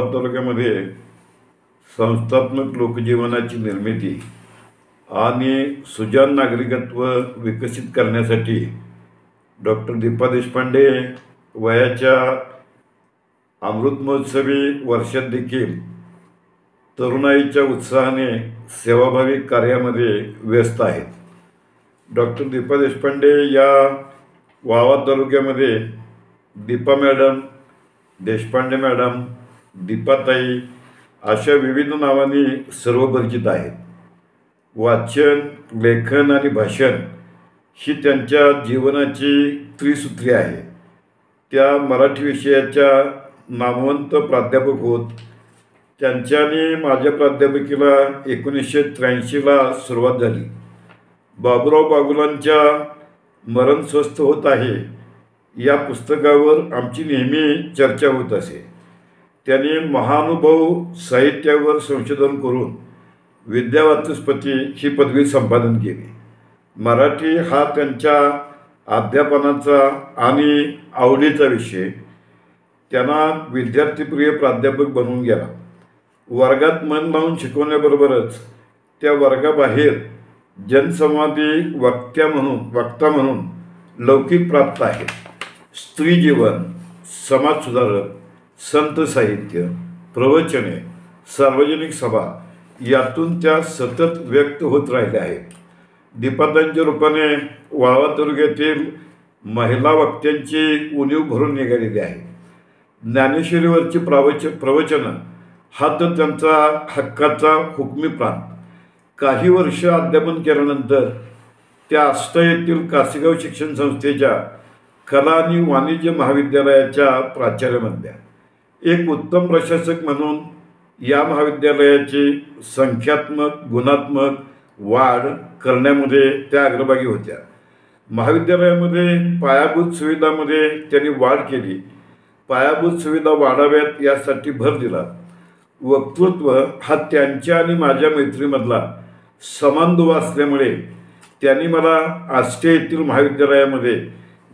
वावा तालुक्यामध्ये संस्थात्मक लोकजीवनाची निर्मिती आणि सुजाण नागरिकत्व विकसित करण्यासाठी डॉक्टर दीपा देशपांडे वयाच्या अमृत महोत्सवी वर्षात देखील तरुणाईच्या उत्साहाने सेवाभावी कार्यामध्ये व्यस्त आहेत. डॉक्टर दीपा देशपांडे या वावा तालुक्यामध्ये दीपा मॅडम, देशपांडे मॅडम, दीपाताई अशा विविध नावांनी सर्वपरिचित आहेत. वाचन, लेखन आणि भाषण ही त्यांच्या जीवनाची त्रिसूत्री आहे. त्या मराठी विषयाच्या नामवंत प्राध्यापक होत. त्यांच्याने माझ्या प्राध्यापकीला 1983ला सुरुवात झाली. बाबुराव बागुलांच्या मरण स्वस्थ होत आहे या पुस्तकावर आमची नेहमी चर्चा होत असे. त्यांनी महानुभव साहित्यावर संशोधन करून विद्यावाचस्पती ही पदवी संपादन केली. मराठी हा त्यांच्या अध्यापनाचा आणि आवडीचा विषय. त्यांना विद्यार्थीप्रिय प्राध्यापक बनवून गेला. वर्गात मन लावून शिकवण्याबरोबरच त्या वर्गाबाहेर जनसंवादी वक्ता म्हणून लौकिक प्राप्त आहेत. स्त्रीजीवन, समाजसुधारक, संत साहित्य, प्रवचने, सार्वजनिक सभा यातून त्या सतत व्यक्त होत राहिल्या आहेत. दीपाताईंच्या रूपाने वावा तालुक्यातील महिला वक्त्यांची उणीव भरून निघालेली आहे. ज्ञानेश्वरीवरची प्रवचनं हा तर त्यांचा हक्काचा हुकमी प्रांत. काही वर्ष अध्यापन केल्यानंतर त्या आष्टा येथील कासेगाव शिक्षण संस्थेच्या कला आणि वाणिज्य महाविद्यालयाच्या प्राचार्य बनल्या. एक उत्तम प्रशासक म्हणून या महाविद्यालयाची संख्यात्मक गुणात्मक वाढ करण्यामध्ये त्या अग्रभागी होत्या. महाविद्यालयामध्ये पायाभूत सुविधांमध्ये त्यांनी वाढ केली. पायाभूत सुविधा वाढाव्यात यासाठी भर दिला. वक्तृत्व हा त्यांच्या आणि माझ्या मैत्रीमधला समान दुवा असल्यामुळे त्यांनी मला आष्टे येथील महाविद्यालयामध्ये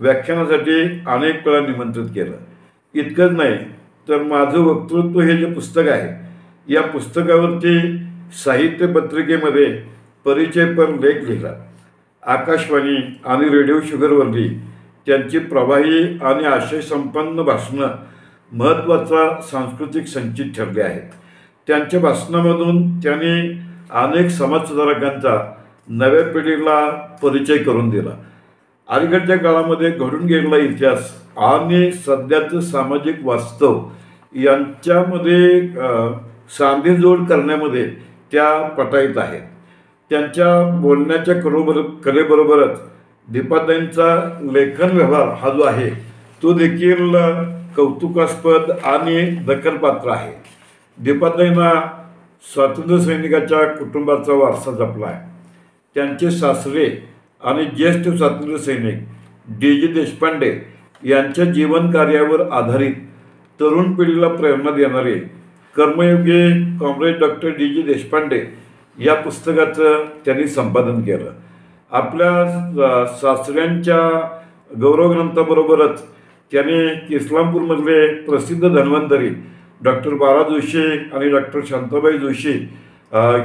व्याख्यानासाठी अनेक वेळा निमंत्रित केलं. इतकंच नाही तर माझं वक्तृत्व हे जे पुस्तक आहे या पुस्तकावरती साहित्य पत्रिकेमध्ये परिचयपर लेख लिहिला. आकाशवाणी आणि रेडिओ शुगरवरली त्यांची प्रवाही आणि आशयसंपन्न भाषणं महत्त्वाचा सांस्कृतिक संचित ठरले आहेत. त्यांच्या भाषणामधून त्यांनी अनेक समाजसुधारकांचा नव्या पिढीला परिचय करून दिला. अलीकडच्या काळामध्ये घडून गेलेला इतिहास आणि सध्याचं सामाजिक वास्तव यांच्यामध्ये सांधेजोड करण्यामध्ये त्या पटाईत आहेत. त्यांच्या बोलण्याच्या कलेबरोबरच दीपाताईंचा लेखन व्यवहार हा जो आहे तो देखील कौतुकास्पद आणि दखलपात्र आहे. दीपाताईंना स्वातंत्र्य सैनिकाच्या कुटुंबाचा वारसा जपला आहे. त्यांचे सासरे आणि ज्येष्ठ स्वातंत्र्य सैनिक D.G. देशपांडे यांच्या जीवनकार्यावर आधारित तरुण पिढीला प्रेरणा देणारे कर्मयोगी कॉम्रेड डॉक्टर D.G. देशपांडे या पुस्तकाचं त्यांनी संपादन केलं. आपल्या सासऱ्यांच्या गौरवग्रंथाबरोबरच त्यांनी इस्लामपूरमधले प्रसिद्ध धन्वंतरी डॉक्टर बारा जोशी आणि डॉक्टर शांताबाई जोशी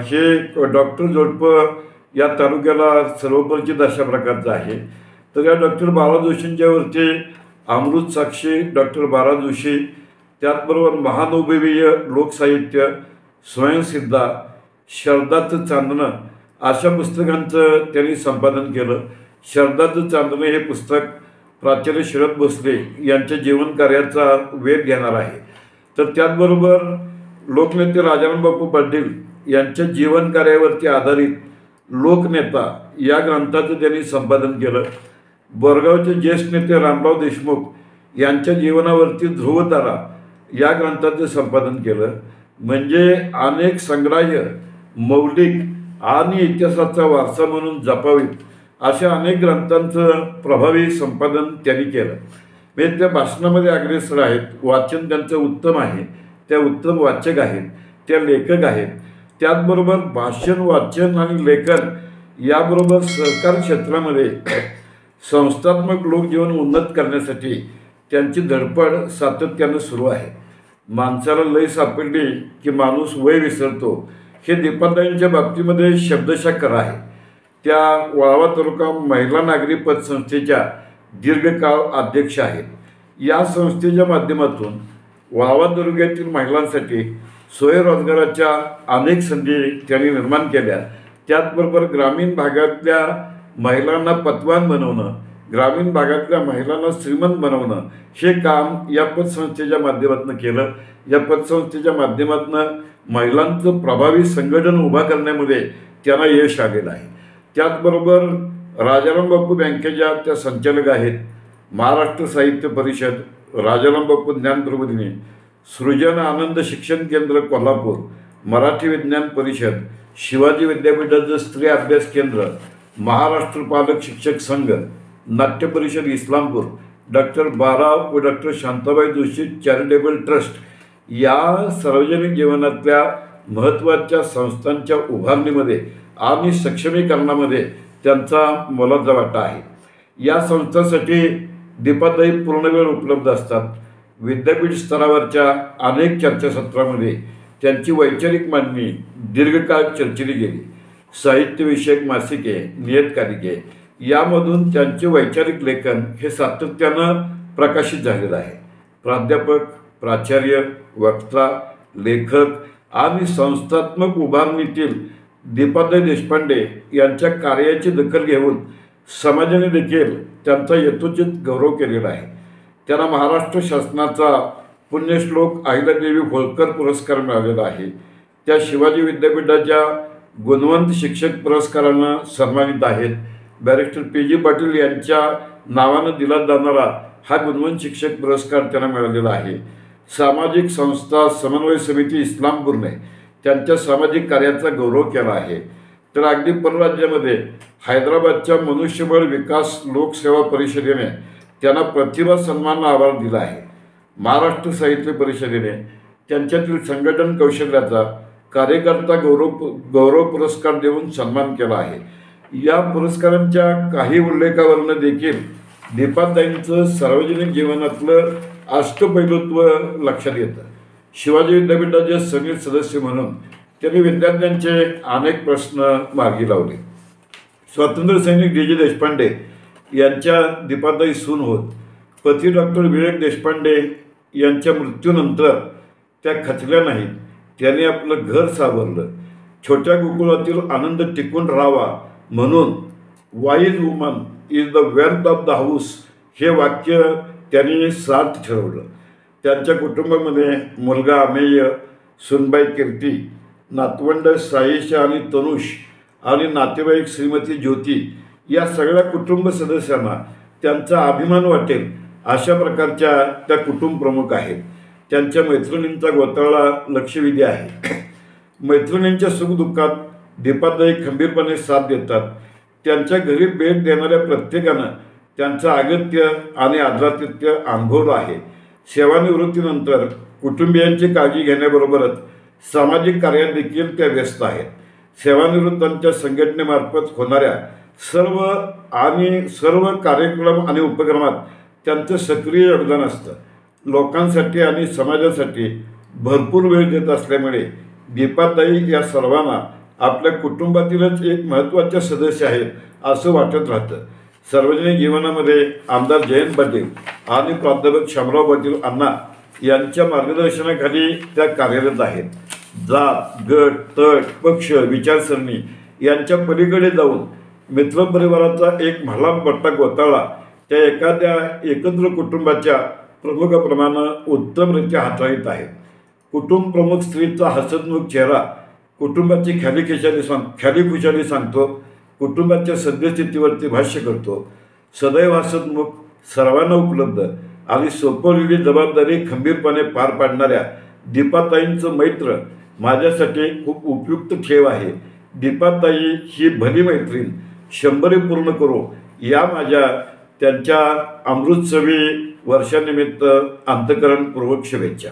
हे डॉक्टर जोडपं या तालुक्याला सर्वपरिचित अशा प्रकारचं आहे. तर या डॉक्टर बारा जोशींच्यावरती अमृत साक्षी, डॉक्टर बारा जोशी, त्याचबरोबर महानवभीय लोकसाहित्य, स्वयंसिद्धा, शरदाचं चांदणं अशा पुस्तकांचं त्यांनी संपादन केलं. शरदाचं चांदणं हे पुस्तक प्राचार्य शरद भोसले यांच्या जीवनकार्याचा वेध घेणार आहे. तर त्याचबरोबर लोकनेते राजाराम बापू पाटील यांच्या जीवनकार्यावरती आधारित लोकनेता या ग्रंथाचं त्यांनी संपादन केलं. बोरगावचे ज्येष्ठ नेते रामराव देशमुख यांच्या जीवनावरती ध्रुवतारा या ग्रंथाचं संपादन केलं. म्हणजे अनेक संग्राह्य, मौलिक आणि इतिहासाचा वारसा म्हणून जपावीत अशा अनेक ग्रंथांचं प्रभावी संपादन त्यांनी केलं. म्हणजे त्या भाषणामध्ये अग्रेसर आहेत. वाचन त्यांचं उत्तम आहे. त्या उत्तम वाचक आहेत, त्या लेखक आहेत. त्याचबरोबर भाषण, वाचन आणि लेखन याबरोबर सहकार क्षेत्रामध्ये संस्थात्मक लोकजीवन उन्नत करण्यासाठी त्यांची धडपड सातत्यानं सुरू आहे. माणसाला लय सापडली की माणूस वय विसरतो, हे दीपाताईंच्या बाबतीमध्ये शब्दशः खरं आहे. त्या वाळवा तालुका महिला नागरी पतसंस्थेच्या दीर्घकाळ अध्यक्ष आहेत. या संस्थेच्या माध्यमातून वाळवा तालुक्यातील महिलांसाठी स्वयंरोजगाराच्या अनेक संधी त्यांनी निर्माण केल्या. त्याचबरोबर ग्रामीण भागातल्या महिलांना पतवान बनवणं, ग्रामीण भागातल्या महिलांना श्रीमंत बनवणं, हे काम या पतसंस्थेच्या माध्यमातून केलं. या पतसंस्थेच्या माध्यमातून महिलांचं प्रभावी संघटन उभा करण्यामध्ये त्यांना यश आलेलं आहे. त्याचबरोबर राजाराम बापू बँकेच्या त्या संचालक आहेत. महाराष्ट्र साहित्य परिषद, राजाराम बापू ज्ञान प्रबोधिनी, सृजन आनंद शिक्षण केंद्र कोल्हापूर, मराठी विज्ञान परिषद, शिवाजी विद्यापीठाचं स्त्री अभ्यास केंद्र, महाराष्ट्र पालक शिक्षक संघ, नाट्य परिषद इस्लामपूर, डॉक्टर बारा व doctor Shantabai Joshi charitable trust या सार्वजनिक जीवनातल्या महत्त्वाच्या संस्थांच्या उभारणीमध्ये आणि सक्षमीकरणामध्ये त्यांचा मोलाचा वाटा आहे. या संस्थांसाठी दीपाताई पूर्णवेळ उपलब्ध असतात. विद्यापीठ स्तरावरच्या अनेक चर्चासत्रामध्ये त्यांची वैचारिक मांडणी दीर्घकाळ चर्चिली गेली. साहित्यविषयक मासिके, नियतकालिके यामधून त्यांचे वैचारिक लेखन हे सातत्यानं प्रकाशित झालेलं आहे. प्राध्यापक, प्राचार्य, वक्ता, लेखक आणि संस्थात्मक उभारणीतील दीपाताई देशपांडे यांच्या कार्याची दखल घेऊन समाजाने देखील त्यांचा यथोचित गौरव केलेला आहे. त्यांना महाराष्ट्र शासनाचा पुण्यश्लोक अहिल्यादेवी होळकर पुरस्कार मिळालेला आहे. त्या शिवाजी विद्यापीठाच्या गुणवंत शिक्षक पुरस्कारानं सन्मानित आहेत. बॅरिस्टर पी जी पाटील यांच्या नावानं दिला जाणारा हा गुणवंत शिक्षक पुरस्कार त्यांना मिळालेला आहे. सामाजिक संस्था समन्वय समिती इस्लामपूरने त्यांच्या सामाजिक कार्याचा गौरव केला आहे. तर अगदी परराज्यामध्ये हैदराबादच्या मनुष्यबळ विकास लोकसेवा परिषदेने त्यांना प्रतिभा सन्मान अवॉर्ड दिला आहे. महाराष्ट्र साहित्य परिषदेने त्यांच्यातील संघटन कौशल्याचा कार्यकर्ता गौरव पुरस्कार देऊन सन्मान केला आहे. या पुरस्कारांच्या काही उल्लेखावरून देखील दीपाताईंचं सार्वजनिक जीवनातलं अष्टपैलुत्व लक्षात येतं. शिवाजी विद्यापीठाचे समिती सदस्य म्हणून त्यांनी विद्यार्थ्यांचे अनेक प्रश्न मार्गी लावले. स्वातंत्र्य सैनिक डी जी देशपांडे यांच्या दीपाताई सून होत. पती डॉक्टर विवेक देशपांडे यांच्या मृत्यूनंतर त्या खचल्या नाहीत. त्यांनी आपलं घर सावरलं. छोट्या गोकुळातील आनंद टिकून राहावा म्हणून wise woman is the wealth of the house हे वाक्य त्यांनी सार्थ ठरवलं. त्यांच्या कुटुंबामध्ये मुलगा अमेय, सुनबाई कीर्ती, नातवंड साईशा आणि तनुष आणि नातेवाईक श्रीमती ज्योती या सगळ्या कुटुंब सदस्यांना त्यांचा अभिमान वाटेल अशा प्रकारच्या त्या कुटुंब प्रमुख आहेत. त्यांच्या मैत्रिणींचा गोतावळा लक्षवेधी आहे. मैत्रिणींच्या सुखदुःखात दीपाताई खंबीरपणे साथ देतात. त्यांच्या घरी भेट देणाऱ्या प्रत्येकानं त्यांचं अगत्य आणि आदरातिथ्य अनुभवलं आहे. सेवानिवृत्तीनंतर कुटुंबियांची काळजी घेण्याबरोबरच सामाजिक कार्यात देखील त्या व्यस्त आहेत. सेवानिवृत्तांच्या संघटनेमार्फत होणाऱ्या सर्व कार्यक्रम आणि उपक्रमात त्यांचं सक्रिय योगदान असतं. लोकांसाठी आणि समाजासाठी भरपूर वेळ देत असल्यामुळे दीपाताई या सर्वांना आपल्या कुटुंबातीलच एक महत्त्वाचे सदस्य आहेत असं वाटत राहतं. सार्वजनिक जीवनामध्ये आमदार जयंत पाटील आणि प्राध्यापक शामराव पाटील अण्णा यांच्या मार्गदर्शनाखाली त्या कार्यरत आहेत. जात, गट, तट, पक्ष, विचारसरणी यांच्या पलीकडे जाऊन मित्रपरिवाराचा एक भला मोठा गोतावळा त्या एखाद्या एकत्र कुटुंबाच्या प्रमुखाप्रमाणे उत्तमरित्या हाताळीत आहेत. कुटुंब प्रमुख स्त्रीचा हसतमुख चेहरा कुटुंबाची ख्याली खुशाली सांगतो. कुटुंबाच्या सद्यस्थितीवरती भाष्य करतो. सदैव हसतमुख, सर्वांना उपलब्ध आणि सोपवलेली जबाबदारी खंबीरपणे पार पाडणाऱ्या दीपाताईंचं मैत्र माझ्यासाठी खूप उपयुक्त ठेव आहे. दीपाताई ही भली मैत्रीण 100 पूर्ण करो या माझ्या त्यांच्या अमृतसवी वर्षानिमित्त अंतःकरणपूर्वक शुभेच्छा.